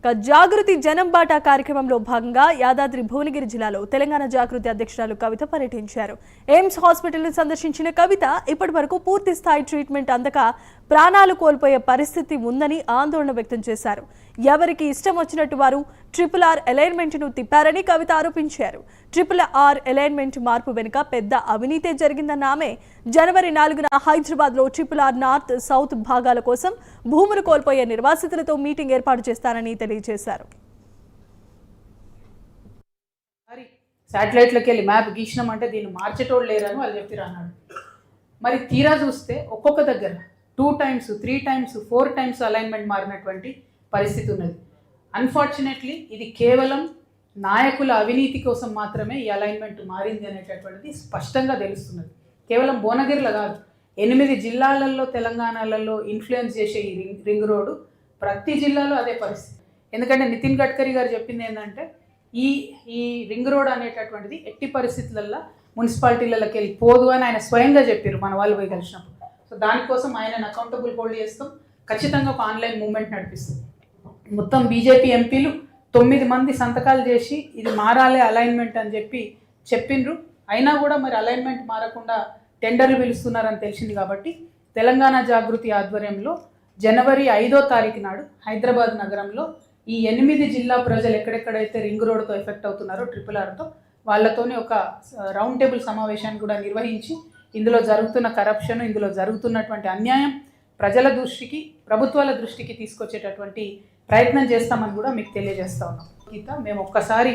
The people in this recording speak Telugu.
జాగృతి జనం బాటా కార్యక్రమంలో భాగంగా యాదాద్రి భువనగిరి జిల్లాలో తెలంగాణ జాగృతి అధ్యక్షురాలు కవిత పర్యటించారు. ఎయిమ్స్ హాస్పిటల్ను సందర్శించిన కవిత ఇప్పటి వరకు పూర్తి స్థాయి ట్రీట్మెంట్ అందక ప్రాణాలు కోల్పోయే పరిస్థితి ఉందని ఆందోళన వ్యక్తం చేశారు. ఎవరికి ఇష్టం వచ్చినట్టు వారు RRR అలైన్మెంట్ను తిప్పారని కవిత ఆరోపించారు. RRR అలైన్మెంట్ మార్పు వెనుక పెద్ద అవినీతే జరిగిందన్న ఆమె జనవరి 4న హైదరాబాద్లో RRR నార్త్ సౌత్ భాగాల కోసం భూములు కోల్పోయే నిర్వాసితులతో మీటింగ్ ఏర్పాటు చేస్తారని తెలియజేశారు. శాటిలైట్లోకి వెళ్ళి మ్యాప్ గీసినామంటే దీన్ని మార్చేటోళ్ళు లేరని వాళ్ళు చెప్పిరు అన్నాడు. మరి తీరా చూస్తే ఒక్కొక్క దగ్గర 2 times 3 times 4 times అలైన్మెంట్ మారినటువంటి పరిస్థితి ఉన్నది. అన్ఫార్చునేట్లీ ఇది కేవలం నాయకుల అవినీతి కోసం మాత్రమే ఈ అలైన్మెంట్ మారింది అనేటటువంటిది స్పష్టంగా తెలుస్తున్నది. కేవలం భువనగిరిలో కాదు, 8 జిల్లాలలో తెలంగాణలలో ఇన్ఫ్లుయెన్స్ చేసే ఈ రింగ్ రోడ్డు ప్రతి జిల్లాలో అదే పరిస్థితి. ఎందుకంటే నితిన్ గడ్కరీ గారు చెప్పింది ఏంటంటే ఈ రింగ్ రోడ్ అనేటటువంటిది ఎట్టి పరిస్థితులలో మున్సిపాలిటీలకి వెళ్ళి పోదు అని ఆయన స్వయంగా చెప్పారు మన వాళ్ళు పోయి కలిసినప్పుడు. సో దానికోసం ఆయనను అకౌంటబుల్ హోల్డ్ చేస్తాం. ఖచ్చితంగా ఒక ఆన్లైన్ మూవ్మెంట్ నడిపిస్తాం. మొత్తం బీజేపీ ఎంపీలు 9 మంది సంతకాలు చేసి ఇది మారాలి అలైన్మెంట్ అని చెప్పిండ్రు. అయినా కూడా మరి అలైన్మెంట్ మారకుండా టెండర్లు పిలుస్తున్నారని తెలిసింది. కాబట్టి తెలంగాణ జాగృతి ఆధ్వర్యంలో జనవరి 5వ తారీఖు నాడు హైదరాబాద్ నగరంలో ఈ 8 జిల్లా ప్రజలు ఎక్కడెక్కడైతే రింగ్ రోడ్తో ఎఫెక్ట్ అవుతున్నారో RRRతో వాళ్ళతోనే ఒక రౌండ్ టేబుల్ సమావేశాన్ని కూడా నిర్వహించి ఇందులో జరుగుతున్న కరప్షన్, ఇందులో జరుగుతున్నటువంటి అన్యాయం ప్రజల దృష్టికి, ప్రభుత్వాల దృష్టికి తీసుకొచ్చేటటువంటి ప్రయత్నం చేస్తామని కూడా మీకు తెలియజేస్తా ఉన్నాం. గీత మేము ఒక్కసారి